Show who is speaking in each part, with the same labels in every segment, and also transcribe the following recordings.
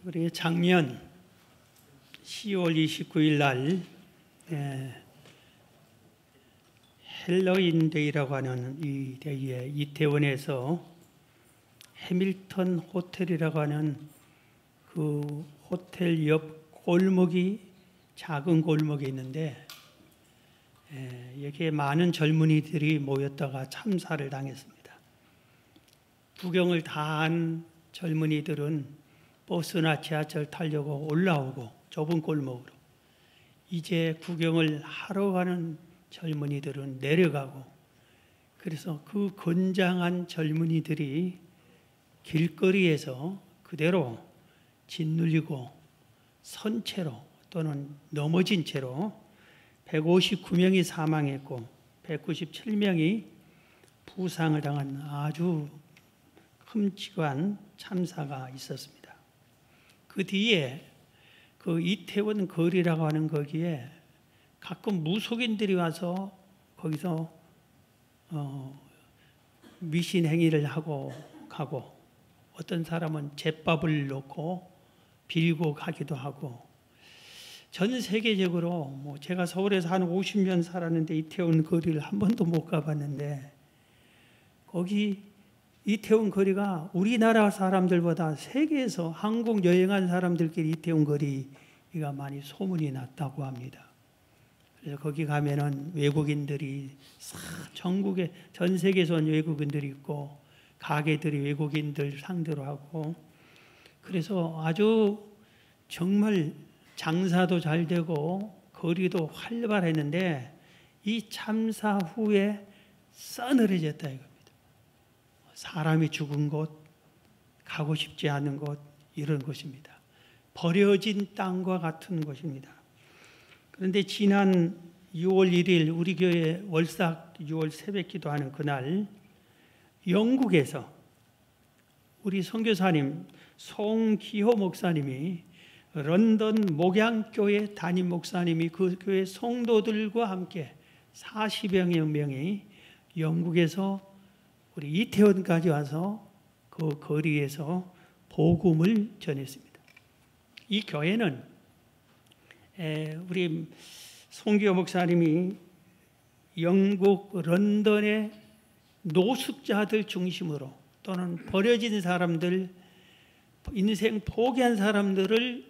Speaker 1: 우리 작년 10월 29일 날 헬로윈 데이라고 하는 이 데이에 이태원에서 해밀턴 호텔이라고 하는 그 호텔 옆 골목이 작은 골목이 있는데 여기에 많은 젊은이들이 모였다가 참사를 당했습니다. 구경을 다 한 젊은이들은 버스나 지하철 타려고 올라오고 좁은 골목으로, 이제 구경을 하러 가는 젊은이들은 내려가고, 그래서 그 건장한 젊은이들이 길거리에서 그대로 짓눌리고 선 채로 또는 넘어진 채로 159명이 사망했고 197명이 부상을 당한 아주 끔찍한 참사가 있었습니다. 그 뒤에 그 이태원 거리라고 하는 거기에 가끔 무속인들이 와서 거기서 미신 행위를 하고 가고, 어떤 사람은 제밥을 놓고 빌고 가기도 하고, 전 세계적으로 제가 서울에서 한 50년 살았는데 이태원 거리를 한 번도 못 가봤는데, 거기 이태원 거리가 우리나라 사람들보다 세계에서 한국 여행한 사람들끼리 이태원 거리가 많이 소문이 났다고 합니다. 그래서 거기 가면은 외국인들이 전국에 전 세계에서 온 외국인들이 있고, 가게들이 외국인들 상대로 하고, 그래서 아주 정말 장사도 잘 되고 거리도 활발했는데, 이 참사 후에 싸늘해졌다 이겁니다. 사람이 죽은 곳, 가고 싶지 않은 곳, 이런 곳입니다. 버려진 땅과 같은 곳입니다. 그런데 지난 6월 1일 우리 교회 월삭 6월 새벽 기도하는 그날, 영국에서 우리 선교사님 송기호 목사님이, 런던 목양교회 담임 목사님이 그 교회 성도들과 함께 40여 명이 영국에서 우리 이태원까지 와서 그 거리에서 복음을 전했습니다. 이 교회는 우리 송기호 목사님이 영국 런던의 노숙자들 중심으로, 또는 버려진 사람들, 인생 포기한 사람들을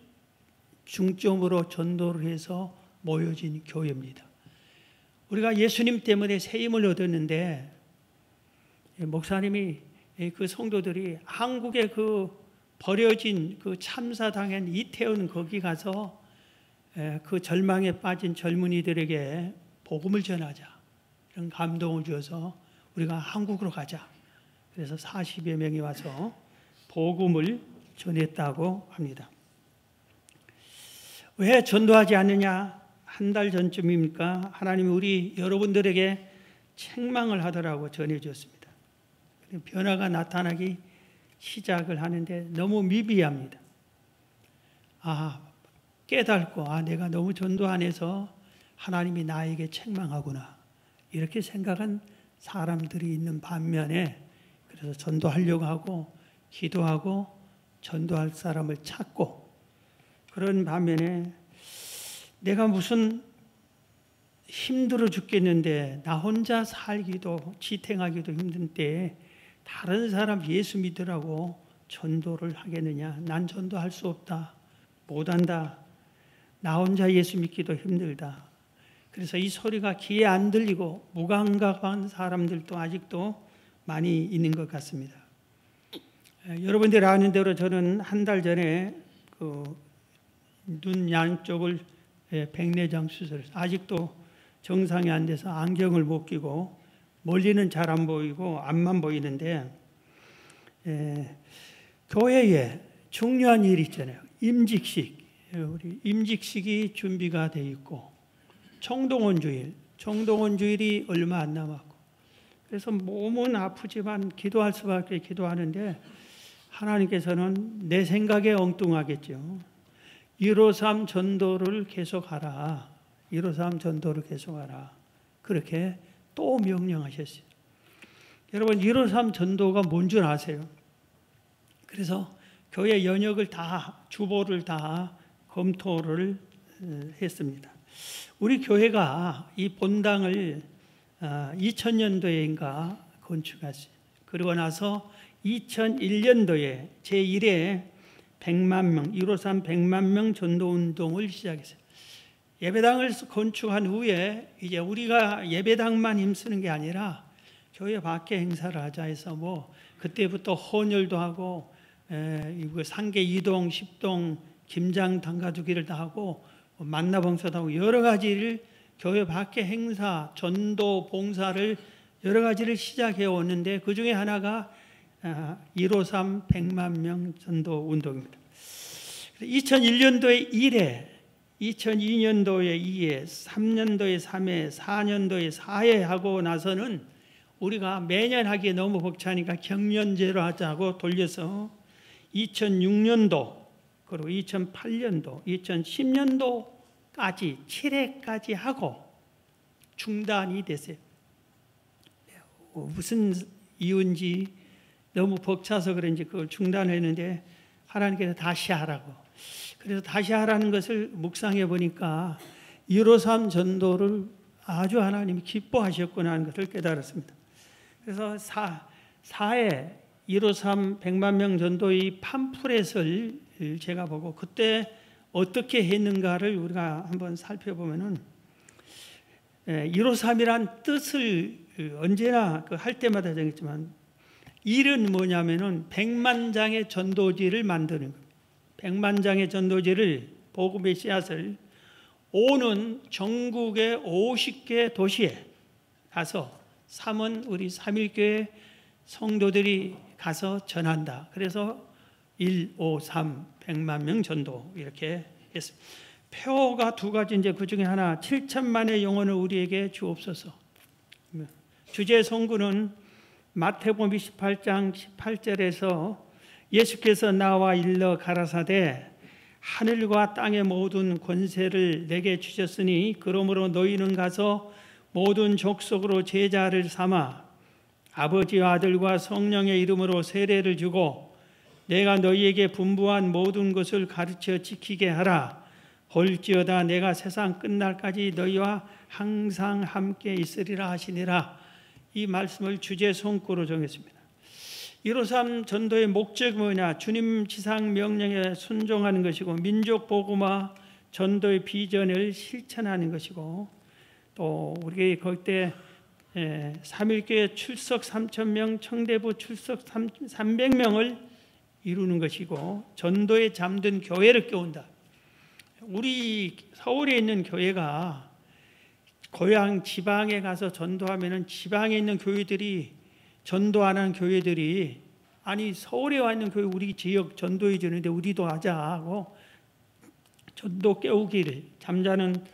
Speaker 1: 중점으로 전도를 해서 모여진 교회입니다. 우리가 예수님 때문에 새 힘을 얻었는데, 목사님이 그 성도들이 한국의 그 버려진 그 참사당한 이태원 거기 가서 그 절망에 빠진 젊은이들에게 복음을 전하자, 이런 감동을 주어서 우리가 한국으로 가자. 그래서 40여 명이 와서 복음을 전했다고 합니다. 왜 전도하지 않느냐? 한 달 전쯤입니까? 하나님이 우리 여러분들에게 책망을 하더라고 전해주었습니다. 변화가 나타나기 시작을 하는데 너무 미비합니다. 깨닫고 내가 너무 전도 안 해서 하나님이 나에게 책망하구나, 이렇게 생각한 사람들이 있는 반면에, 그래서 전도하려고 하고 기도하고 전도할 사람을 찾고, 그런 반면에 내가 무슨 힘들어 죽겠는데 나 혼자 살기도 지탱하기도 힘든 때에 다른 사람 예수 믿으라고 전도를 하겠느냐? 난 전도할 수 없다, 못한다, 나 혼자 예수 믿기도 힘들다. 그래서 이 소리가 귀에 안 들리고 무감각한 사람들도 아직도 많이 있는 것 같습니다. 여러분들이 아는 대로 저는 한 달 전에 눈 양쪽을 백내장 수술, 아직도 정상이 안 돼서 안경을 못 끼고 멀리는 잘 안 보이고 앞만 보이는데, 교회에 중요한 일이 있잖아요. 임직식, 우리 임직식이 준비가 돼 있고, 청동원 주일이 얼마 안 남았고, 그래서 몸은 아프지만 기도할 수밖에 기도하는데, 하나님께서는 내 생각에 엉뚱하겠죠. 153 전도를 계속하라. 153 전도를 계속하라. 그렇게 또 명령하셨어요. 여러분, 153 전도가 뭔 줄 아세요? 그래서 교회 연역을 다 주보를 다 검토를 했습니다. 우리 교회가 이 본당을 2000년도에인가 건축했어요. 그러고 나서 2001년도에 제1회 100만 명, 153 100만 명 전도 운동을 시작했어요. 예배당을 건축한 후에 이제 우리가 예배당만 힘쓰는 게 아니라 교회 밖에 행사를 하자 해서 뭐 그때부터 헌혈도 하고 상계 2동, 10동, 김장 담가두기를 다 하고 만나봉사도 하고 여러 가지를 교회 밖에 행사, 전도, 봉사를 여러 가지를 시작해 왔는데 그 중에 하나가 153 100만 명 전도 운동입니다. 2001년도에 1회, 2002년도에 2회, 3년도에 3회, 4년도에 4회 하고 나서는 우리가 매년 하기에 너무 벅차니까 경년제로 하자고 돌려서 2006년도 그리고 2008년도, 2010년도까지 7회까지 하고 중단이 됐어요. 무슨 이유인지 너무 벅차서 그런지 그걸 중단했는데 하나님께서 다시 하라고. 그래서 다시 하라는 것을 묵상해 보니까 153 전도를 아주 하나님이 기뻐하셨구나 하는 것을 깨달았습니다. 그래서 4회 153 100만 명 전도의 팜플렛을 제가 보고 그때 어떻게 했는가를 우리가 한번 살펴보면은 153이란 뜻을 언제나 할 때마다 정했지만 일은 뭐냐면은 100만 장의 전도지를 만드는 겁니다. 100만 장의 전도지를 복음의 씨앗을 오는 전국의 50개 도시에 가서 삼은 우리 삼일교회 성도들이 가서 전한다. 그래서 153 100만 명 전도 이렇게 했습니다. 표가 두 가지인데 그 중에 하나 7천만의 영혼을 우리에게 주옵소서. 주제 송구는 마태복음 28장 18절에서 예수께서 나와 일러 가라사대 하늘과 땅의 모든 권세를 내게 주셨으니 그러므로 너희는 가서 모든 족속으로 제자를 삼아 아버지와 아들과 성령의 이름으로 세례를 주고 내가 너희에게 분부한 모든 것을 가르쳐 지키게 하라. 볼지어다 내가 세상 끝날까지 너희와 항상 함께 있으리라 하시니라. 이 말씀을 주제 송구로 정했습니다. 153 전도의 목적이 뭐냐? 주님 지상 명령에 순종하는 것이고 민족 복음화 전도의 비전을 실천하는 것이고 또 우리가 그때 3.1교회 출석 3,000명, 청대부 출석 300명을 이루는 것이고 전도에 잠든 교회를 깨운다. 우리 서울에 있는 교회가 고향 지방에 가서 전도하면은 지방에 있는 교회들이 전도 안 하는 교회들이 아니 서울에 와 있는 교회 우리 지역 전도해 주는데 우리도 하자 하고 전도 깨우기를 잠자는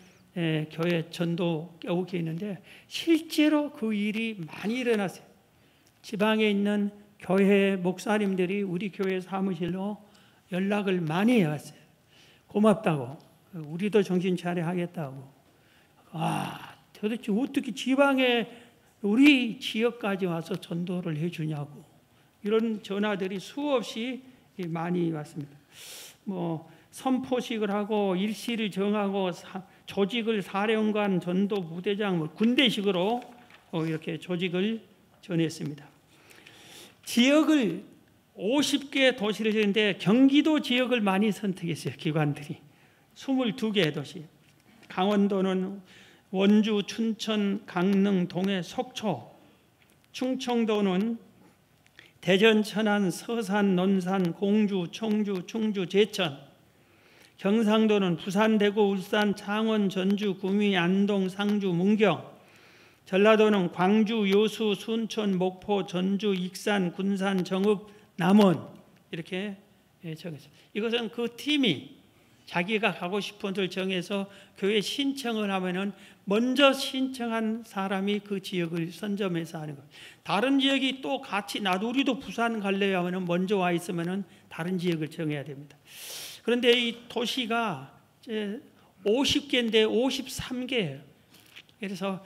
Speaker 1: 교회 전도 깨우기 했는데 실제로 그 일이 많이 일어났어요. 지방에 있는 교회 목사님들이 우리 교회 사무실로 연락을 많이 해왔어요. 고맙다고 우리도 정신 차려 하겠다고. 도대체 어떻게 지방에 우리 지역까지 와서 전도를 해주냐고 이런 전화들이 수없이 많이 왔습니다. 뭐 선포식을 하고 일시를 정하고 조직을 사령관, 전도 부대장, 군대식으로 이렇게 조직을 전했습니다. 지역을 50개 도시를 했는데 경기도 지역을 많이 선택했어요. 기관들이 22개의 도시. 강원도는 원주, 춘천, 강릉, 동해, 속초. 충청도는 대전, 천안, 서산, 논산, 공주, 청주, 충주, 제천. 경상도는 부산, 대구, 울산, 창원, 전주, 구미, 안동, 상주, 문경. 전라도는 광주, 여수, 순천, 목포, 전주, 익산, 군산, 정읍, 남원 이렇게 정했습니다. 이것은 그 팀이 자기가 가고 싶은 데를 정해서 교회 신청을 하면은 먼저 신청한 사람이 그 지역을 선점해서 하는 거예요. 다른 지역이 또 같이 나도 우리도 부산 갈래요 하면은 먼저 와 있으면은 다른 지역을 정해야 됩니다. 그런데 이 도시가 이제 50개인데 53개예요. 그래서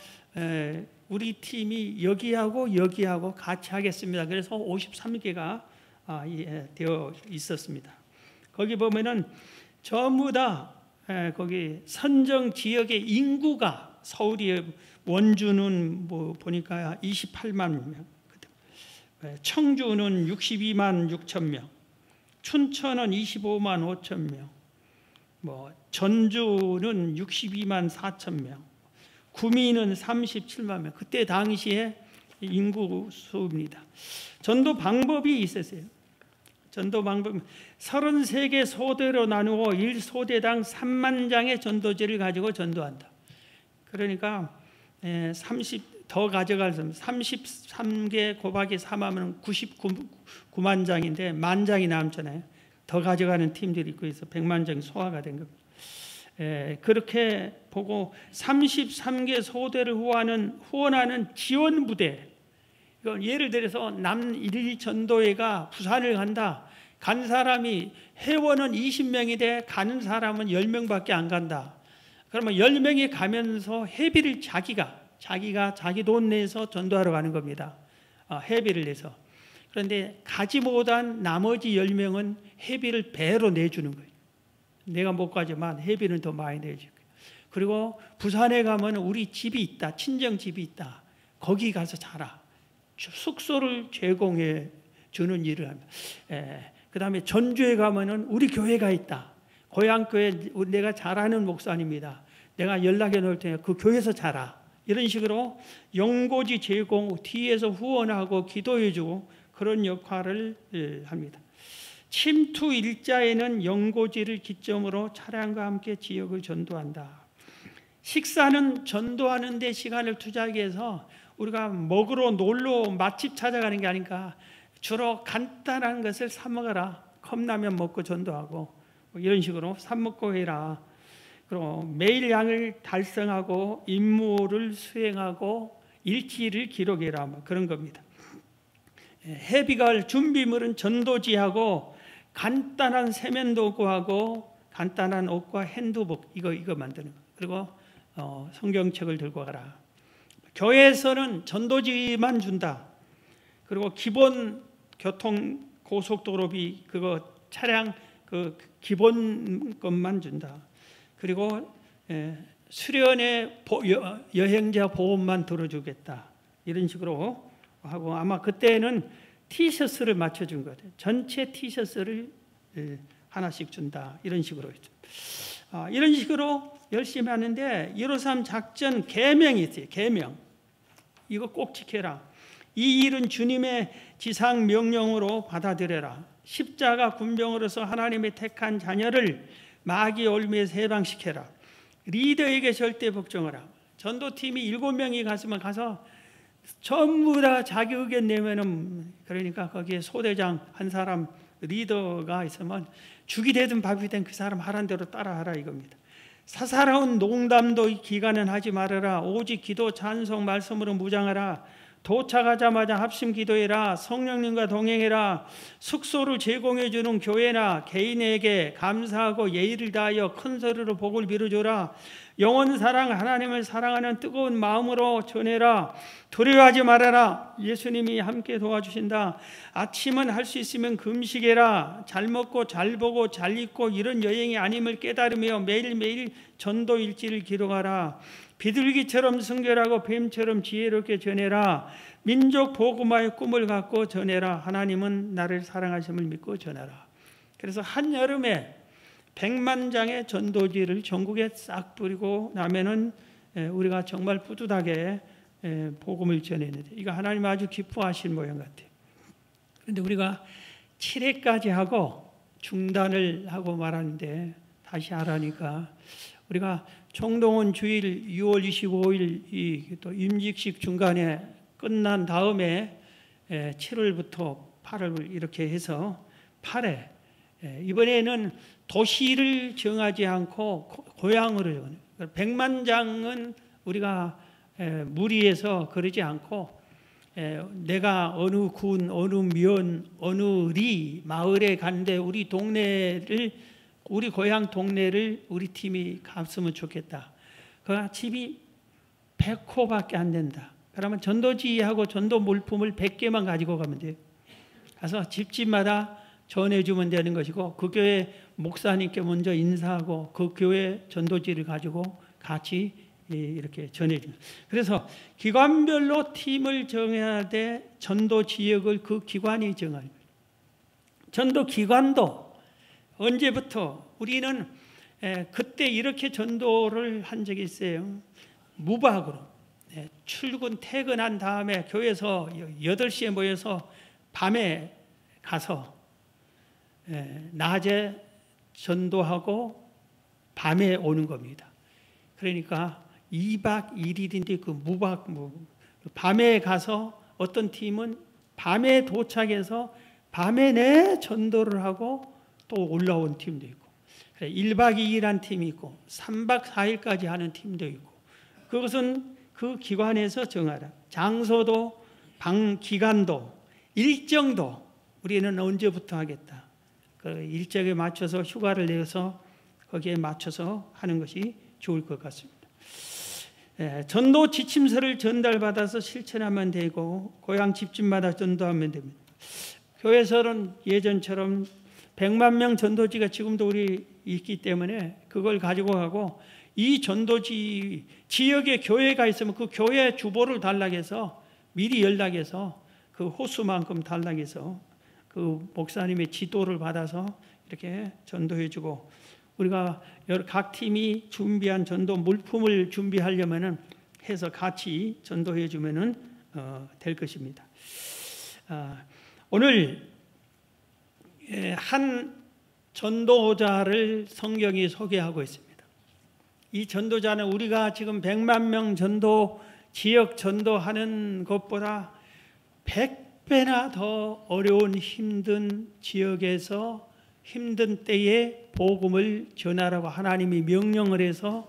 Speaker 1: 우리 팀이 여기하고 여기하고 같이 하겠습니다. 그래서 53개가 되어 있었습니다. 거기 보면은 전부 다 거기 선정 지역의 인구가 서울이 원주는 뭐 보니까 28만 명, 청주는 62만 6천 명, 춘천은 25만 5천 명, 뭐 전주는 62만 4천 명, 구미는 37만 명. 그때 당시에 인구 수입니다. 전도 방법이 있었어요. 전도 방법 33개 소대로 나누어 1소대당 3만 장의 전도지를 가지고 전도한다. 그러니까 더 가져갈 수 33개 곱하기 3하면 99만 장인데 만 장이 남잖아요. 더 가져가는 팀들이 있고 있어 100만 장이 소화가 된 겁니다. 그렇게 보고 33개 소대를 후원하는 지원 부대. 이건 예를 들어서 남1 전도회가 부산을 간다. 간 사람이 회원은 20명인데 가는 사람은 10명밖에 안 간다. 그러면 10명이 가면서 회비를 자기가 자기 돈 내서 전도하러 가는 겁니다. 회비를 내서. 그런데 가지 못한 나머지 10명은 회비를 배로 내주는 거예요. 내가 못 가지만 회비는 더 많이 내줄 거예요. 그리고 부산에 가면 우리 집이 있다. 친정 집이 있다. 거기 가서 자라. 숙소를 제공해 주는 일을 합니다. 그 다음에 전주에 가면은 우리 교회가 있다. 고향교회 내가 잘하는 목사님이다. 내가 연락해 놓을 테니까 그 교회에서 자라. 이런 식으로 연고지 제공, 뒤에서 후원하고 기도해 주고 그런 역할을 합니다. 침투 일자에는 연고지를 기점으로 차량과 함께 지역을 전도한다. 식사는 전도하는 데 시간을 투자하기 위해서 우리가 먹으러 놀러 맛집 찾아가는 게 아니까 주로 간단한 것을 사 먹어라. 컵라면 먹고 전도하고 뭐 이런 식으로 사 먹고 해라. 그리고 매일 양을 달성하고 임무를 수행하고 일지를 기록해라. 뭐 그런 겁니다. 해비갈 준비물은 전도지하고 간단한 세면도구하고 간단한 옷과 핸드북 이거 만드는 거. 그리고 성경책을 들고 가라. 교회에서는 전도지만 준다. 그리고 기본 교통 고속도로비 그거 차량 그 기본 것만 준다. 그리고 수련회 여행자 보험만 들어주겠다. 이런 식으로 하고 아마 그때는 티셔츠를 맞춰준 것 같아요. 전체 티셔츠를 하나씩 준다. 이런 식으로 했죠. 이런 식으로 열심히 하는데 153 작전 계명이 있어요. 계명. 이거 꼭 지켜라. 이 일은 주님의 지상 명령으로 받아들여라. 십자가 군병으로서 하나님의 택한 자녀를 마귀 올미에서 해방시켜라. 리더에게 절대 복종하라. 전도팀이 7명이 갔으면 가서 전부 다 자기 의견 내면은 그러니까 거기에 소대장 한 사람 리더가 있으면 죽이 되든 밥이 되든 그 사람 하라는 대로 따라하라 이겁니다. 사사로운 농담도 기간은 하지 말아라. 오직 기도 찬송 말씀으로 무장하라. 도착하자마자 합심 기도해라. 성령님과 동행해라. 숙소를 제공해 주는 교회나 개인에게 감사하고 예의를 다하여 큰 소리로 복을 빌어줘라. 영원 사랑 하나님을 사랑하는 뜨거운 마음으로 전해라. 두려워하지 말아라. 예수님이 함께 도와주신다. 아침은 할 수 있으면 금식해라. 잘 먹고 잘 보고 잘 입고 이런 여행이 아님을 깨달으며 매일매일 전도 일지를 기록하라. 비둘기처럼 순결하고 뱀처럼 지혜롭게 전해라. 민족 복음화의 꿈을 갖고 전해라. 하나님은 나를 사랑하심을 믿고 전하라. 그래서 한여름에 100만 장의 전도지를 전국에 싹 뿌리고 나면은 우리가 정말 뿌듯하게 복음을 전했는데 이거 하나님 아주 기뻐하실 모양 같아요. 그런데 우리가 7회까지 하고 중단을 하고 말하는데 다시 하라니까 우리가 총동원 주일 6월 25일 또 임직식 중간에 끝난 다음에 7월부터 8월 이렇게 해서 8회 이번에는 도시를 정하지 않고 고향으로 정해요. 100만 장은 우리가 무리해서 그러지 않고 내가 어느 군, 어느 면, 어느 리 마을에 가는데 우리 동네를 우리 고향 동네를 우리 팀이 갔으면 좋겠다. 그 집이 100호밖에 안 된다. 그러면 전도지하고 전도 물품을 100개만 가지고 가면 돼요. 가서 집집마다 전해주면 되는 것이고, 그 교회 목사님께 먼저 인사하고 그 교회 전도지를 가지고 같이 이렇게 전해줍니다. 그래서 기관별로 팀을 정해야 돼. 전도 지역을 그 기관이 정합니다. 전도 기관도 언제부터 우리는 그때 이렇게 전도를 한 적이 있어요. 무박으로 출근 퇴근한 다음에 교회에서 8시에 모여서 밤에 가서 낮에 전도하고 밤에 오는 겁니다. 그러니까 2박 1일인데 그 밤에 가서 어떤 팀은 밤에 도착해서 밤에 내 전도를 하고 또 올라온 팀도 있고, 1박 2일 한 팀이 있고 3박 4일까지 하는 팀도 있고, 그것은 그 기관에서 정하라. 장소도 기간도 일정도 우리는 언제부터 하겠다. 그 일정에 맞춰서 휴가를 내서 거기에 맞춰서 하는 것이 좋을 것 같습니다. 전도 지침서를 전달받아서 실천하면 되고 고향 집집마다 전도하면 됩니다. 교회에서는 예전처럼 100만 명 전도지가 지금도 우리 있기 때문에 그걸 가지고 가고, 이 전도지 지역에 교회가 있으면 그 교회 주보를 달락해서 미리 연락해서 그 호수만큼 달락해서 그 목사님의 지도를 받아서 이렇게 전도해주고, 우리가 각 팀이 준비한 전도 물품을 준비하려면은 해서 같이 전도해주면은 될 것입니다. 오늘 한 전도자를 성경이 소개하고 있습니다. 이 전도자는 우리가 지금 100만 명 전도 지역 전도하는 것보다 100배나 더 어려운 힘든 지역에서 힘든 때에 복음을 전하라고 하나님이 명령을 해서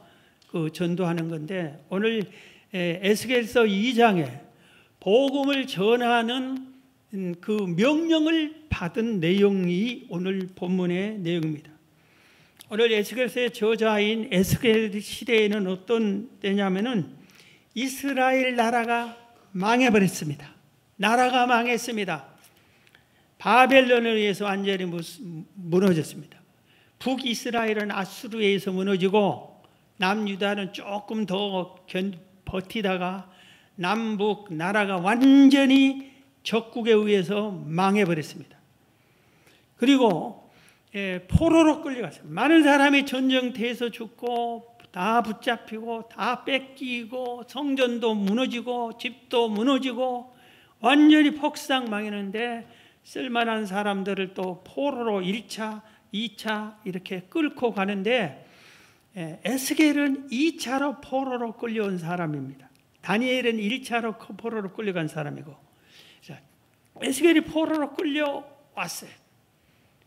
Speaker 1: 그 전도하는 건데, 오늘 에스겔서 2장에 복음을 전하는 그 명령을 받은 내용이 오늘 본문의 내용입니다. 오늘 에스겔서의 저자인 에스겔 시대에는 어떤 때냐면은 이스라엘 나라가 망해버렸습니다. 나라가 망했습니다. 바벨론에 의해서 완전히 무너졌습니다. 북이스라엘은 아수르에 의해서 무너지고, 남유다는 조금 더 버티다가 남북 나라가 완전히 적국에 의해서 망해버렸습니다. 그리고 포로로 끌려갔어요. 많은 사람이 전쟁터에서 죽고 다 붙잡히고 다 뺏기고 성전도 무너지고 집도 무너지고 완전히 폭삭 망했는데, 쓸만한 사람들을 또 포로로 1차, 2차 이렇게 끌고 가는데, 에스겔은 2차로 포로로 끌려온 사람입니다. 다니엘은 1차로 포로로 끌려간 사람이고, 에스겔이 포로로 끌려왔어요.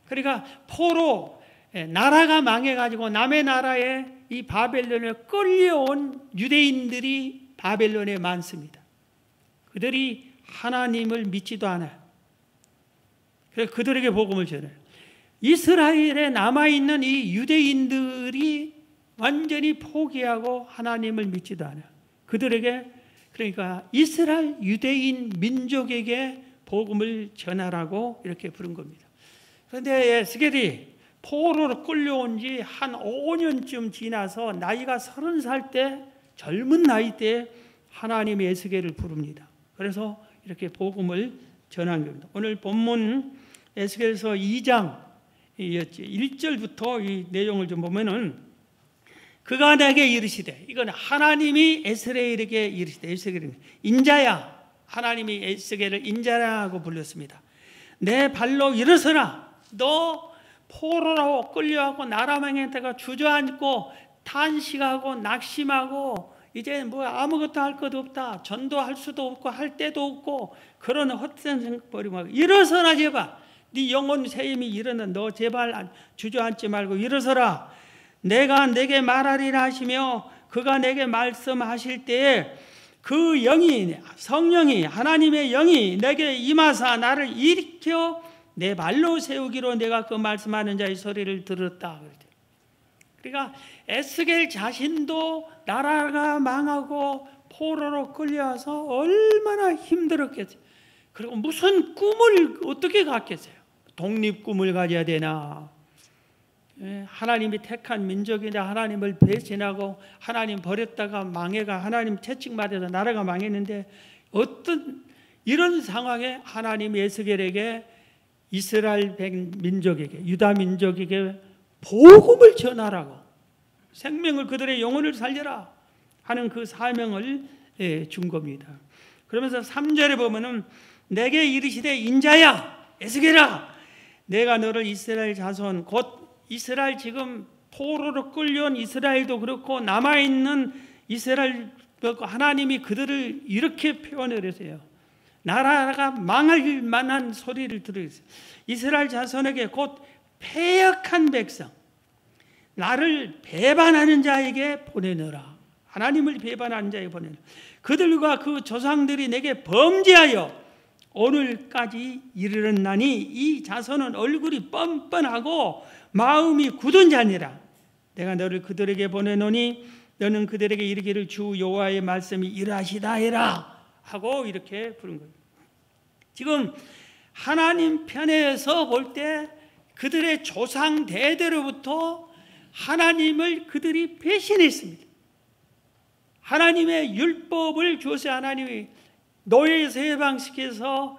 Speaker 1: 그러니까 포로, 나라가 망해가지고 남의 나라에 이 바벨론에 끌려온 유대인들이 바벨론에 많습니다. 그들이 하나님을 믿지도 않아요. 그래서 그들에게 복음을 전해요. 이스라엘에 남아있는 이 유대인들이 완전히 포기하고 하나님을 믿지도 않아요. 그들에게, 그러니까 이스라엘 유대인 민족에게 복음을 전하라고 이렇게 부른 겁니다. 그런데 에스겔이 포로로 끌려온 지 한 5년쯤 지나서 나이가 30살 때, 젊은 나이 때 하나님이 에스겔을 부릅니다. 그래서 이렇게 복음을 전한 겁니다. 오늘 본문 에스겔서 2장 1절부터 이 내용을 좀 보면은, 그가 내게 이르시되, 이건 하나님이 에스겔에게 이르시되, 에스겔은 인자야, 하나님이 에스겔을 인자라고 불렀습니다. 내 발로 일어서라. 너 포로로 끌려가고 나라 망했다가 주저앉고 탄식하고 낙심하고 이제 뭐 아무것도 할 것도 없다, 전도할 수도 없고 할 데도 없고 그런 헛된 생각 버리고 일어서라. 제발 네 영혼 세임이 일어나. 너 제발 주저앉지 말고 일어서라. 내가 내게 말하리라 하시며, 그가 내게 말씀하실 때에 그 영이, 성령이, 하나님의 영이 내게 임하사 나를 일으켜 내 발로 세우기로 내가 그 말씀하는 자의 소리를 들었다. 그러니까 에스겔 자신도 나라가 망하고 포로로 끌려와서 얼마나 힘들었겠어요. 그리고 무슨 꿈을 어떻게 갖겠어요? 독립꿈을 가져야 되나? 하나님이 택한 민족인데 하나님을 배신하고 하나님 버렸다가 망해가 하나님 채찍맞아서 나라가 망했는데 어떤 이런 상황에 하나님이 에스겔에게 이스라엘 민족에게 유다 민족에게 복음을 전하라고 생명을 그들의 영혼을 살려라 하는 그 사명을 준 겁니다. 그러면서 3절에 보면은 내게 이르시되 인자야 에스겔아 내가 너를 이스라엘 자손 곧 이스라엘 지금 포로로 끌려온 이스라엘도 그렇고 남아있는 이스라엘 하나님이 그들을 이렇게 표현을 했어요. 나라가 망할 만한 소리를 들으세요. 이스라엘 자손에게 곧 패역한 백성 나를 배반하는 자에게 보내너라. 하나님을 배반하는 자에게 보내너라. 그들과 그 조상들이 내게 범죄하여 오늘까지 이르렀나니 이 자손은 얼굴이 뻔뻔하고 마음이 굳은 자니라. 내가 너를 그들에게 보내노니 너는 그들에게 이르기를 주 여호와의 말씀이 이러하시다 해라 하고 이렇게 부른 거예요. 지금 하나님 편에서 볼 때 그들의 조상 대대로부터 하나님을 그들이 배신했습니다. 하나님의 율법을 주어서 하나님이 노예에서 해방시켜서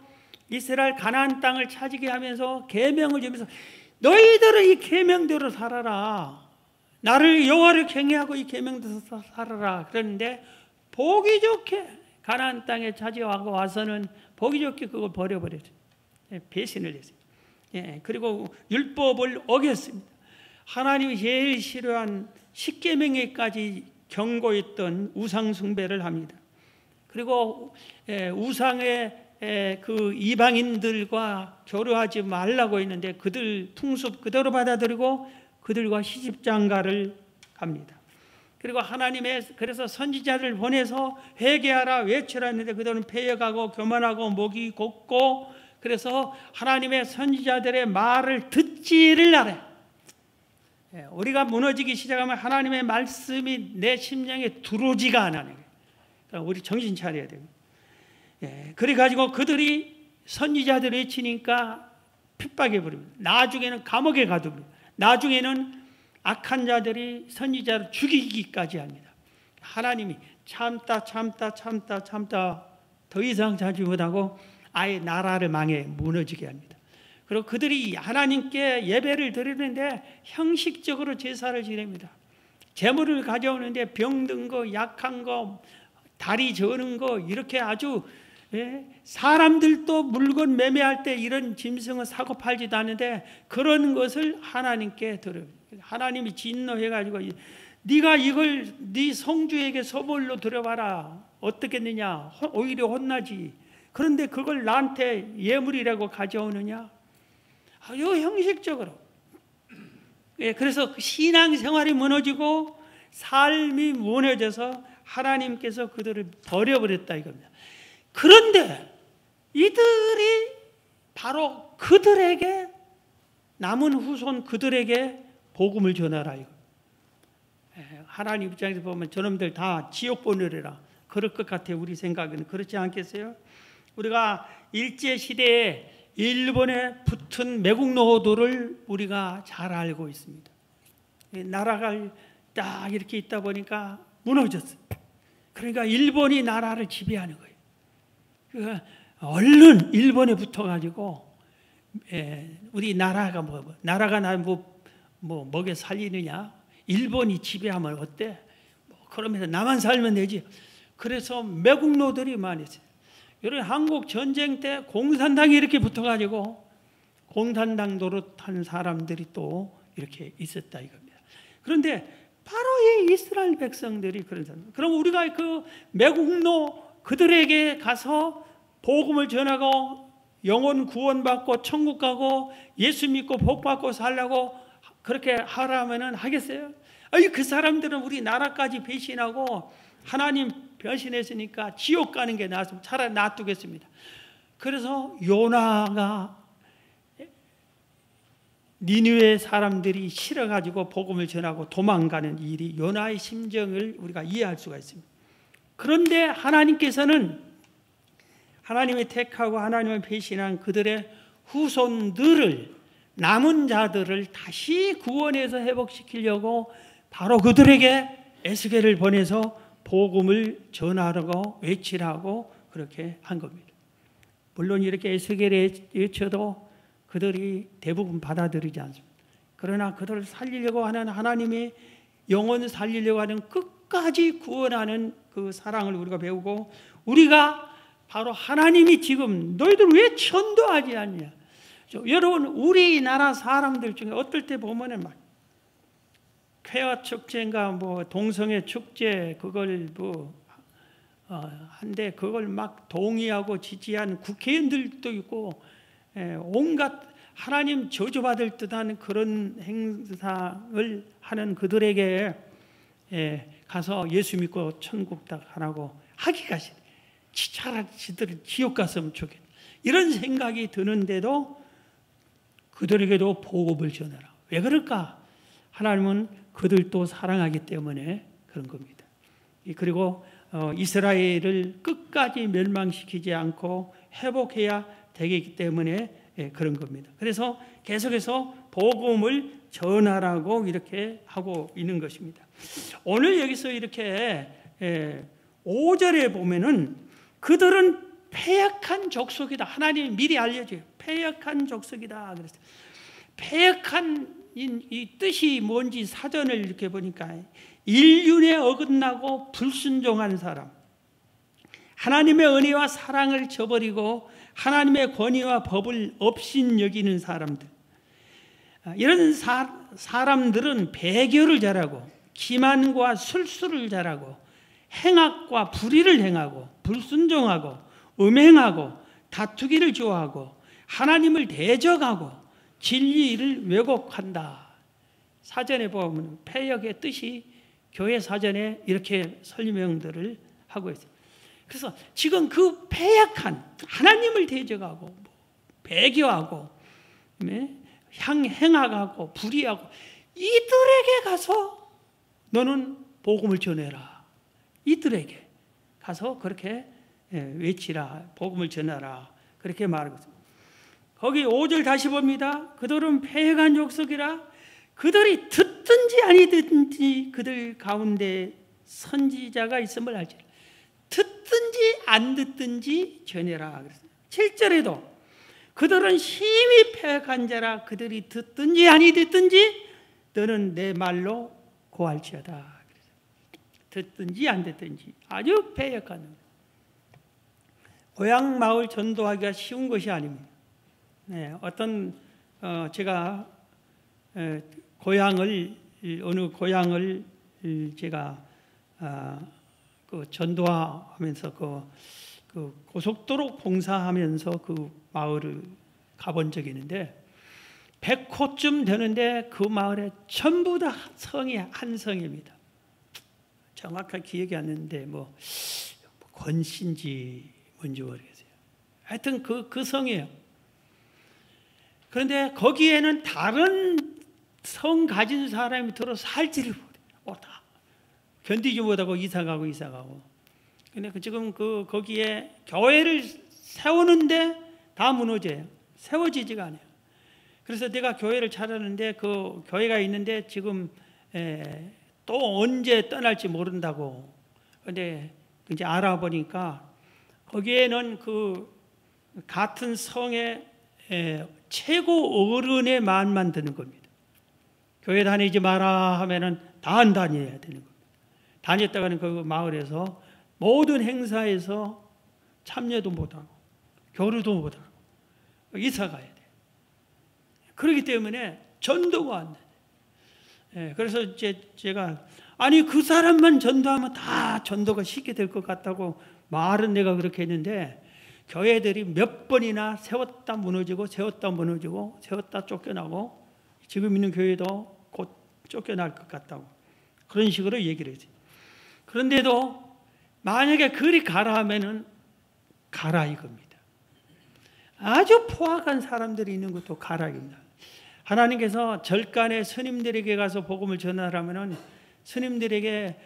Speaker 1: 이스라엘 가나안 땅을 차지게 하면서 계명을 주면서 너희들은 이 계명대로 살아라. 나를 여호와를 경외하고 이 계명대로 살아라. 그러는데 보기 좋게 가나안 땅에 차지하고 와서는 보기 좋게 그걸 버려버렸어요. 배신을 했어요. 그리고 율법을 어겼습니다. 하나님이 제일 싫어한 십계명에까지 경고했던 우상 숭배를 합니다. 그리고 우상의 그 이방인들과 교류하지 말라고 했는데 그들 풍습 그대로 받아들이고 그들과 시집장가를 갑니다. 그리고 하나님의 그래서 선지자를 보내서 회개하라 외치라 했는데 그들은 패역하고 교만하고 목이 곱고 그래서 하나님의 선지자들의 말을 듣지를 않아요. 우리가 무너지기 시작하면 하나님의 말씀이 내 심령에 들어오지가 않아요. 그러니까 우리 정신 차려야 돼요. 그래가지고 그들이 선지자들 외치니까 핍박해 버립니다. 나중에는 감옥에 가둡니다. 나중에는 악한 자들이 선지자를 죽이기까지 합니다. 하나님이 참다 더 이상 참지 못하고 아예 나라를 망해 무너지게 합니다. 그리고 그들이 하나님께 예배를 드리는데 형식적으로 제사를 지냅니다. 재물을 가져오는데 병든 거, 약한 거, 다리 저는 거 이렇게 아주 사람들도 물건 매매할 때 이런 짐승은 사고 팔지도 않는데 그런 것을 하나님께 드려요. 하나님이 진노해가지고 네가 이걸 네 성주에게 소벌로 드려봐라. 어떻겠느냐? 오히려 혼나지. 그런데 그걸 나한테 예물이라고 가져오느냐? 아주 형식적으로. 그래서 신앙생활이 무너지고 삶이 무너져서 하나님께서 그들을 버려버렸다 이겁니다. 그런데 이들이 바로 그들에게 남은 후손 그들에게 복음을 전하라 이거. 하나님 입장에서 보면 저놈들 다 지옥 보내라 그럴 것 같아요. 우리 생각은 그렇지 않겠어요? 우리가 일제시대에 일본에 붙은 매국 노도를 우리가 잘 알고 있습니다. 나라가 딱 이렇게 있다 보니까 무너졌어요. 그러니까 일본이 나라를 지배하는 거예요. 그러니까 얼른 일본에 붙어가지고 우리 나라가 나라가 나 먹여 살리느냐? 일본이 지배하면 어때? 그러면서 나만 살면 되지. 그래서 매국노들이 많이 있어요. 여러분 한국 전쟁 때 공산당이 이렇게 붙어가지고 공산당 노릇한 사람들이 또 이렇게 있었다 이겁니다. 그런데 바로 이 이스라엘 백성들이 그런 사람. 그럼 우리가 그 매국노 그들에게 가서 복음을 전하고 영혼 구원받고 천국 가고 예수 믿고 복 받고 살라고 그렇게 하라면은 하겠어요? 아니 그 사람들은 우리 나라까지 배신하고 하나님 변신했으니까 지옥 가는 게 나았으면 차라리 놔두겠습니다. 그래서 요나가 니느웨 사람들이 싫어가지고 복음을 전하고 도망가는 일이 요나의 심정을 우리가 이해할 수가 있습니다. 그런데 하나님께서는 하나님이 택하고 하나님을 배신한 그들의 후손들을, 남은 자들을 다시 구원해서 회복시키려고 바로 그들에게 에스겔을 보내서 복음을 전하라고 외치라고 그렇게 한 겁니다. 물론 이렇게 에스겔에 외쳐도 그들이 대부분 받아들이지 않습니다. 그러나 그들을 살리려고 하는 하나님이 영혼 살리려고 하는 끝까지 구원하는 그 사랑을 우리가 배우고, 우리가 바로 하나님이 지금 너희들 왜 전도하지 않냐. 여러분, 우리나라 사람들 중에 어떨 때 보면은 막 쾌화 축제인가 뭐 동성애 축제 그걸 한데 그걸 막 동의하고 지지한 국회의원들도 있고, 온갖 하나님 저주받을 듯한 그런 행사를 하는 그들에게 가서 예수 믿고 천국 딱 하라고 하기가 싫어. 차라리 지들이 지옥 갔으면 좋겠다, 이런 생각이 드는데도 그들에게도 복음을 전하라. 왜 그럴까? 하나님은 그들도 사랑하기 때문에 그런 겁니다. 그리고 이스라엘을 끝까지 멸망시키지 않고 회복해야 되기 때문에 그런 겁니다. 그래서 계속해서 복음을 전하라고 이렇게 하고 있는 것입니다. 오늘 여기서 이렇게 5절에 보면은 그들은 패역한 족속이다. 하나님이 미리 알려줘요. 패역한 족속이다. 그랬어요. 패역한 이 뜻이 뭔지 사전을 이렇게 보니까 인륜에 어긋나고 불순종한 사람, 하나님의 은혜와 사랑을 저버리고 하나님의 권위와 법을 업신여기는 사람들, 이런 사람들은 배교를 잘하고 기만과 술수를 잘하고 행악과 불의를 행하고 불순종하고 음행하고 다투기를 좋아하고 하나님을 대적하고 진리를 왜곡한다. 사전에 보면 패역의 뜻이 교회 사전에 이렇게 설명들을 하고 있어요. 그래서 지금 그 패역한, 하나님을 대적하고 배교하고 행악하고 불의하고 이들에게 가서 너는 복음을 전해라. 이들에게 가서 그렇게 외치라. 복음을 전하라. 그렇게 말하고 있습니다. 거기 5절 다시 봅니다. 그들은 패역한 족속이라. 그들이 듣든지 아니든지 그들 가운데 선지자가 있음을 알지. 듣든지 안 듣든지 전해라. 7절에도 그들은 심히 패역한 자라. 그들이 듣든지 아니 듣든지 너는 내 말로 고할지어다. 듣든지 안 듣든지 아주 패역한. 고향 마을 전도하기가 쉬운 것이 아닙니다. 제가 어느 고향을 제가 그 전도하면서 그 고속도로 봉사하면서 그 마을을 가본 적이 있는데 100호쯤 되는데 그 마을에 전부 다 성이 한 성입니다. 정확하게 기억이 안 나는데 권씨인지 뭔지 모르겠어요. 하여튼 그 성이에요. 그런데 거기에는 다른 성 가진 사람이 들어서 살지를 못해요. 다 견디지 못하고 이사가고. 근데 지금 거기에 교회를 세우는데 다 무너져요. 세워지지가 않아요. 그래서 내가 교회를 찾았는데 그 교회가 있는데 지금 또 언제 떠날지 모른다고. 근데 이제 알아보니까 거기에는 그 같은 성의 최고 어른의 말만 듣는 겁니다. 교회 다니지 마라 하면은 다 안 다녀야 되는 겁니다. 다녔다가는 그 마을에서 모든 행사에서 참여도 못하고 교류도 못하고 이사 가야 돼요. 그렇기 때문에 전도가 안 돼요. 그래서 제가 아니 그 사람만 전도하면 다 전도가 쉽게 될 것 같다고 말은 내가 그렇게 했는데 교회들이 몇 번이나 세웠다 무너지고 세웠다 쫓겨나고 지금 있는 교회도 곧 쫓겨날 것 같다고 그런 식으로 얘기를 했어요. 그런데도 만약에 그리 가라 하면은 가라 이겁니다. 아주 포악한 사람들이 있는 것도 가라 이겁니다. 하나님께서 절간에 스님들에게 가서 복음을 전하라면은 스님들에게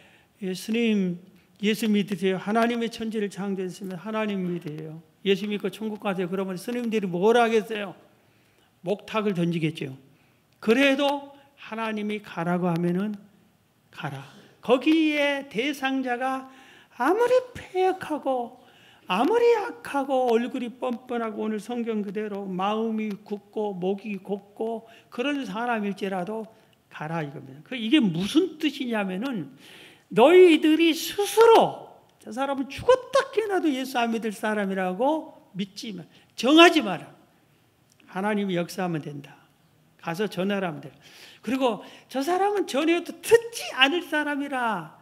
Speaker 1: 스님 예수 믿으세요. 하나님의 천지를 창조했으면 하나님 믿으세요. 예수 믿고 천국 가세요. 그러면 스님들이 뭐라 하겠어요? 목탁을 던지겠죠. 그래도 하나님이 가라고 하면은 가라. 거기에 대상자가 아무리 패역하고 아무리 약하고 얼굴이 뻔뻔하고 오늘 성경 그대로 마음이 굳고 목이 곱고 그런 사람일지라도 가라 이겁니다. 이게 무슨 뜻이냐면은 너희들이 스스로 저 사람은 죽었다 깨나도 예수 안 믿을 사람이라고 믿지 마. 정하지 마라. 하나님이 역사하면 된다. 가서 전하라면 돼. 그리고 저 사람은 전해도 듣지 않을 사람이라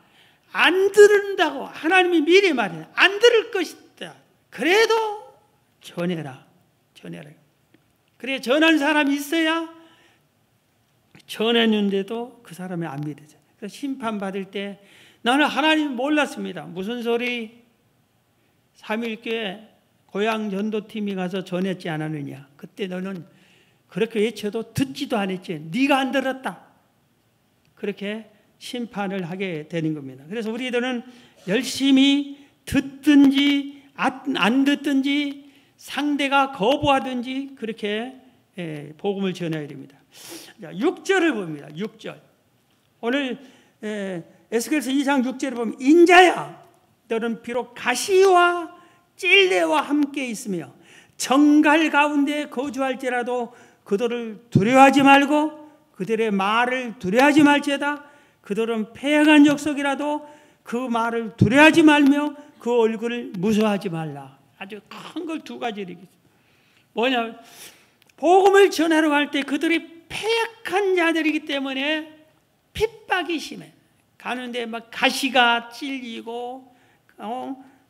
Speaker 1: 안 들은다고 하나님이 미리 말해요. 안 들을 것이다. 그래도 전해라. 전해라. 그래 전한 사람이 있어야 전했는데도 그 사람이 안 믿어져. 그래서 심판받을 때 나는 하나님 몰랐습니다. 무슨 소리? 3.1교회 고향 전도팀이 가서 전했지 않았느냐. 그때 너는 그렇게 외쳐도 듣지도 않았지. 네가 안 들었다. 그렇게 심판을 하게 되는 겁니다. 그래서 우리들은 열심히 듣든지 안 듣든지 상대가 거부하든지 그렇게 복음을 전해야 됩니다. 6절을 봅니다. 6절. 오늘 에스겔서 2장 6절을 보면 인자야 너는 비록 가시와 찔레와 함께 있으며 정갈 가운데 거주할지라도 그들을 두려워하지 말고 그들의 말을 두려워하지 말지어다. 그들은 패역한 족속이라도 그 말을 두려워하지 말며 그 얼굴을 무서워하지 말라. 아주 큰 걸 두 가지를 얘기했어요. 뭐냐? 복음을 전하러 갈 때 그들이 패역한 자들이기 때문에 핍박이 심해. 가는데 막 가시가 찔리고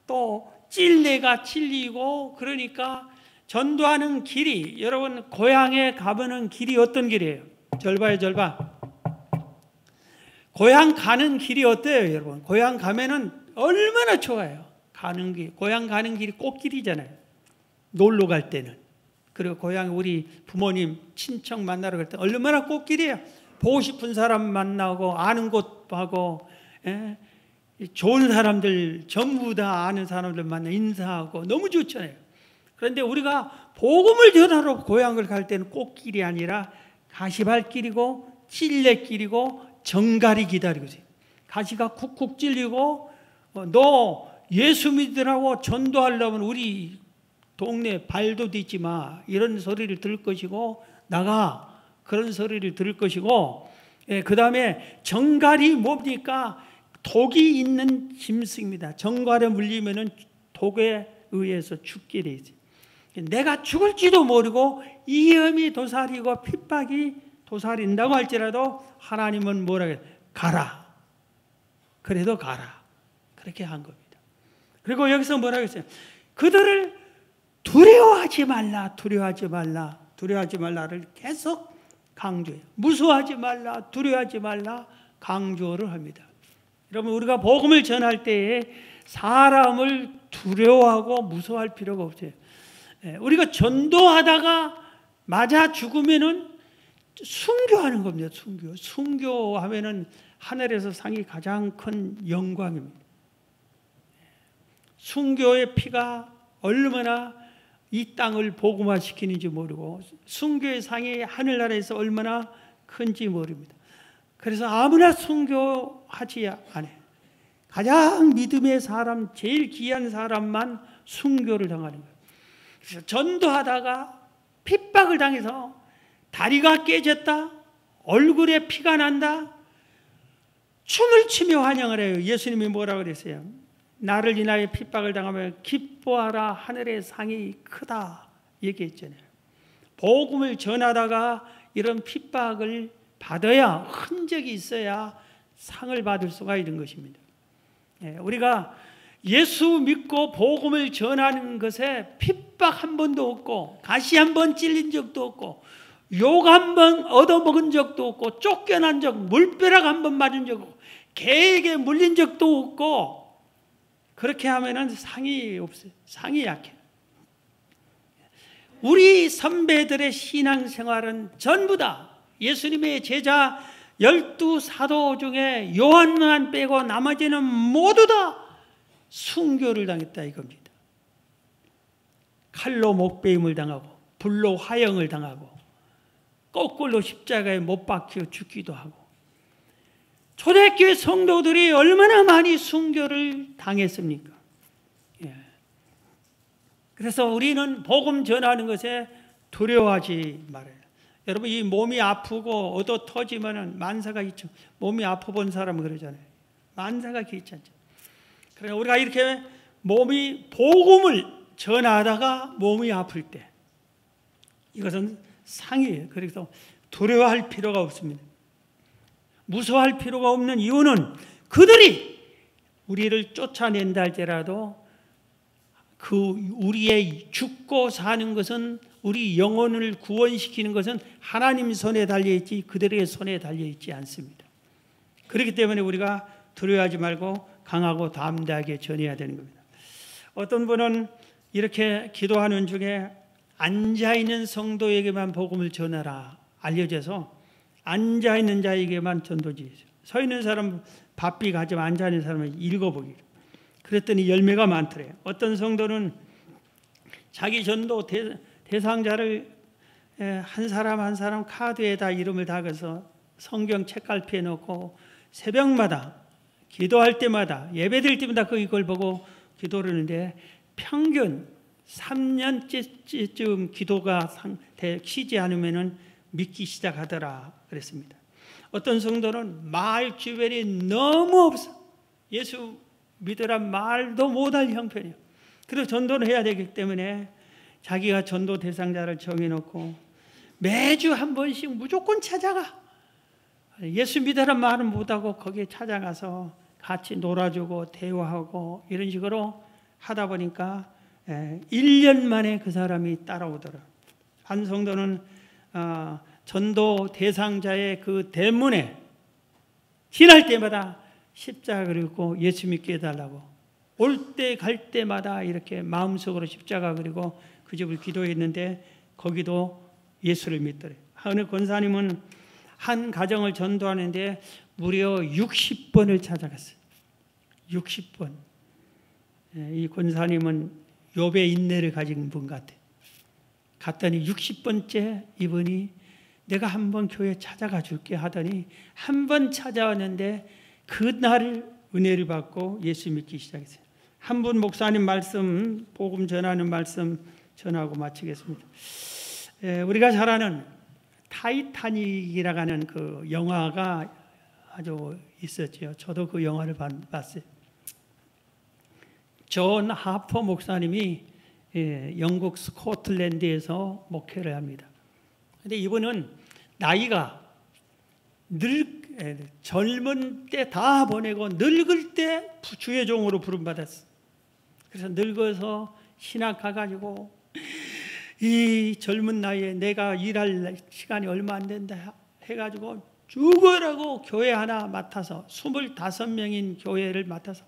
Speaker 1: 또 찔레가 찔리고 그러니까 전도하는 길이 여러분 고향에 가보는 길이 어떤 길이에요? 절봐요 절봐. 고향 가는 길이 어때요 여러분? 고향 가면은 얼마나 좋아요. 가는 길, 고향 가는 길이 꽃길이잖아요. 놀러 갈 때는. 그리고 고향 우리 부모님 친척 만나러 갈 때 얼마나 꽃길이에요. 보고 싶은 사람 만나고 아는 곳 하고 좋은 사람들 전부 다 아는 사람들 만나 인사하고 너무 좋잖아요. 그런데 우리가 복음을 전하러 고향을 갈 때는 꽃길이 아니라 가시발길이고 찔레길이고 정갈이 기다리고 있어요. 가시가 쿡쿡 찔리고 너 예수 믿으라고 전도하려면 우리 동네 발도 딛지 마 이런 소리를 들을 것이고 나가 그런 소리를 들을 것이고 그 다음에 정갈이 뭡니까? 독이 있는 짐승입니다. 정갈에 물리면은 독에 의해서 죽게 돼 있어요. 내가 죽을지도 모르고 위험이 도사리고 핍박이 도사린다고 할지라도 하나님은 뭐라고 해요? 가라. 그래도 가라. 그렇게 한 겁니다. 그리고 여기서 뭐라고 했어요? 그들을 두려워하지 말라. 두려워하지 말라. 두려워하지 말라를 계속 강조해요. 무서워하지 말라. 두려워하지 말라. 강조를 합니다. 여러분 우리가 복음을 전할 때에 사람을 두려워하고 무서워할 필요가 없어요. 우리가 전도하다가 맞아 죽으면은 순교하는 겁니다. 순교. 순교하면은 하늘에서 상이 가장 큰 영광입니다. 순교의 피가 얼마나 이 땅을 복음화시키는지 모르고 순교의 상이 하늘나라에서 얼마나 큰지 모릅니다. 그래서 아무나 순교하지 않아요. 가장 믿음의 사람, 제일 귀한 사람만 순교를 당하는 거예요. 그래서 전도하다가 핍박을 당해서 다리가 깨졌다, 얼굴에 피가 난다, 춤을 추며 환영을 해요. 예수님이 뭐라고 그랬어요? 나를 인하여 핍박을 당하면 기뻐하라, 하늘의 상이 크다 얘기했잖아요. 복음을 전하다가 이런 핍박을 받아야, 흔적이 있어야 상을 받을 수가 있는 것입니다. 우리가 예수 믿고 복음을 전하는 것에 핍박 한 번도 없고 가시 한 번 찔린 적도 없고 욕 한 번 얻어먹은 적도 없고 쫓겨난 적, 물벼락 한 번 맞은 적 없고 개에게 물린 적도 없고 그렇게 하면은 상이 없어요. 상이 약해. 우리 선배들의 신앙생활은 전부 다 예수님의 제자 12사도 중에 요한만 빼고 나머지는 모두 다 순교를 당했다 이겁니다. 칼로 목베임을 당하고 불로 화형을 당하고 거꾸로 십자가에 못 박혀 죽기도 하고 초대교회 성도들이 얼마나 많이 순교를 당했습니까? 예. 그래서 우리는 복음 전하는 것에 두려워하지 말아요. 여러분, 이 몸이 아프고 얻어 터지면 만사가 있죠. 몸이 아파본 사람은 그러잖아요. 만사가 귀찮죠. 그러니까 우리가 이렇게 몸이 복음을 전하다가 몸이 아플 때 이것은 상이에요. 그래서 두려워할 필요가 없습니다. 무서워할 필요가 없는 이유는 그들이 우리를 쫓아낸다 할지라도 우리의 죽고 사는 것은, 우리 영혼을 구원시키는 것은 하나님 손에 달려있지 그들의 손에 달려있지 않습니다. 그렇기 때문에 우리가 두려워하지 말고 강하고 담대하게 전해야 되는 겁니다. 어떤 분은 이렇게 기도하는 중에 앉아있는 성도에게만 복음을 전하라 알려져서 앉아있는 자에게만 전도지, 서 있는 사람 바삐 가지만 앉아있는 사람을 읽어보기로 그랬더니 열매가 많더래요. 어떤 성도는 자기 전도 대상자를 한 사람 한 사람 카드에다 이름을 dak아서 성경 책갈피에 넣고 새벽마다 기도할 때마다 예배드릴 때마다 그걸 보고 기도를 하는데 평균 3년째쯤 기도가 쉬지 않으면 믿기 시작하더라 그랬습니다. 어떤 성도는 마을 주변이 너무 없어. 예수 믿으란 말도 못할 형편이에요. 그래서 전도를 해야 되기 때문에 자기가 전도 대상자를 정해놓고 매주 한 번씩 무조건 찾아가. 예수 믿으란 말은 못하고 거기에 찾아가서 같이 놀아주고 대화하고 이런 식으로 하다 보니까 1년 만에 그 사람이 따라오더라. 한 성도는 전도 대상자의 그 대문에 지날 때마다 십자가를 그리고 예수 믿게 해달라고 올 때 갈 때마다 이렇게 마음속으로 십자가 그리고 그 집을 기도했는데 거기도 예수를 믿더래요. 어느 권사님은 한 가정을 전도하는데 무려 60번을 찾아갔어요. 60번. 이 권사님은 욥의 인내를 가진 분 같아요. 갔더니 60번째 이분이 내가 한번 교회 찾아가 줄게 하더니 한 번 찾아왔는데 그날 은혜를 받고 예수 믿기 시작했어요. 한 분 목사님 말씀, 복음 전하는 말씀 전하고 마치겠습니다. 우리가 잘 아는 타이타닉이라고 하는 그 영화가 아주 있었죠. 저도 그 영화를 봤어요. 존 하퍼 목사님이 영국 스코틀랜드에서 목회를 합니다. 그런데 이분은 나이가 젊은 때 다 보내고 늙을 때 주의 종으로 부름받았어. 그래서 늙어서 신학 가가지고 이 젊은 나이에 내가 일할 시간이 얼마 안 된다 해가지고 죽으라고 교회 하나 맡아서 25명인 교회를 맡아서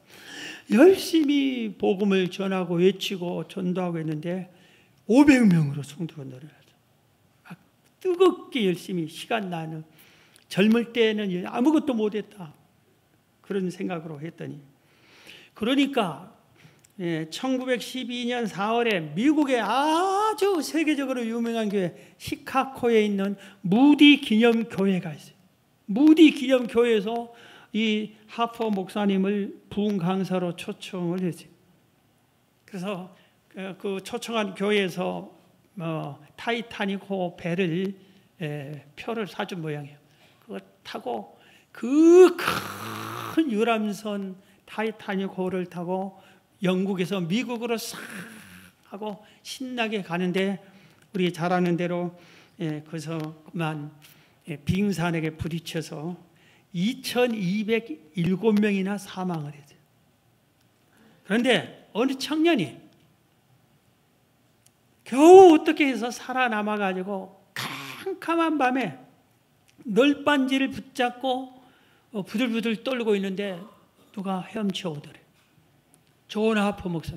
Speaker 1: 열심히 복음을 전하고 외치고 전도하고 했는데 500명으로 성도가 늘어나죠. 막 뜨겁게 열심히 시간 나는 젊을 때는 아무것도 못했다 그런 생각으로 했더니 그러니까 1912년 4월에 미국의 아주 세계적으로 유명한 교회 시카고에 있는 무디 기념교회가 있어요. 무디 기념교회에서 이 하퍼 목사님을 부흥 강사로 초청을 했어요. 그래서 그 초청한 교회에서 타이타닉호 배를 표를 사준 모양이에요. 그거 타고 그 큰 유람선 타이타닉호를 타고 영국에서 미국으로 싹 하고 신나게 가는데 우리 잘 아는 대로 거기서 그만 빙산에게 부딪혀서 2207명이나 사망을 했어요. 그런데 어느 청년이 겨우 어떻게 해서 살아남아가지고 캄캄한 밤에 널빤지를 붙잡고 부들부들 떨고 있는데 누가 헤엄쳐오더래. 존 하퍼 목사.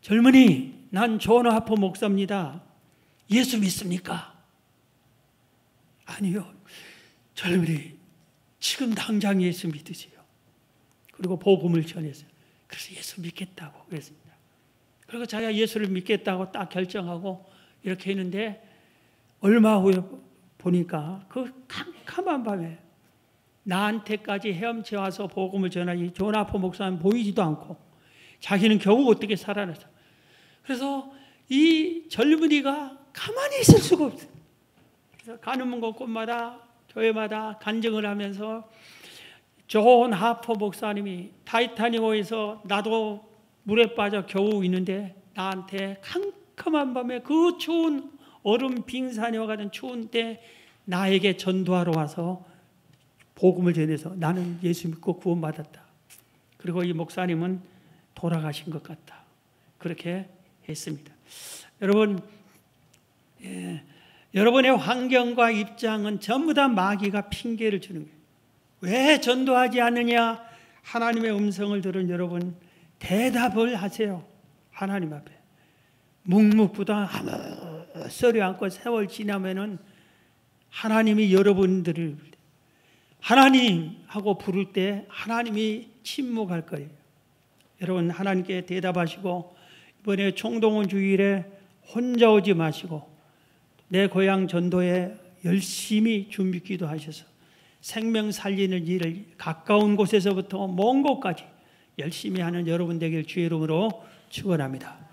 Speaker 1: 젊은이, 난 존 하퍼 목사입니다. 예수 믿습니까? 아니요. 젊은이, 지금 당장 예수 믿으세요. 그리고 복음을 전했어요. 그래서 예수 믿겠다고 그랬습니다. 그리고 자기가 예수를 믿겠다고 딱 결정하고 이렇게 했는데 얼마 후에 보니까 그 캄캄한 밤에 나한테까지 헤엄쳐 와서 복음을 전하니 조나포 목사는 보이지도 않고 자기는 겨우 어떻게 살아났어. 그래서 이 젊은이가 가만히 있을 수가 없어요. 그래서 가는 곳마다 교회마다 간증을 하면서 존 하퍼 목사님이 타이타닉호에서 나도 물에 빠져 겨우 있는데 나한테 캄캄한 밤에 그 추운 얼음 빙산이와 같은 추운 때 나에게 전도하러 와서 복음을 전해서 나는 예수 믿고 구원받았다. 그리고 이 목사님은 돌아가신 것 같다. 그렇게 했습니다. 여러분, 여러분의 환경과 입장은 전부 다 마귀가 핑계를 주는 거예요. 왜 전도하지 않느냐? 하나님의 음성을 들은 여러분 대답을 하세요. 하나님 앞에 묵묵부답 썰이 않고 세월 지나면은 하나님이 여러분들을 하나님 하고 부를 때 하나님이 침묵할 거예요. 여러분 하나님께 대답하시고 이번에 총동원 주일에 혼자 오지 마시고 내 고향 전도에 열심히 준비 기도하셔서 생명 살리는 일을 가까운 곳에서부터 먼 곳까지 열심히 하는 여러분 되길 주의 이름으로 축원합니다.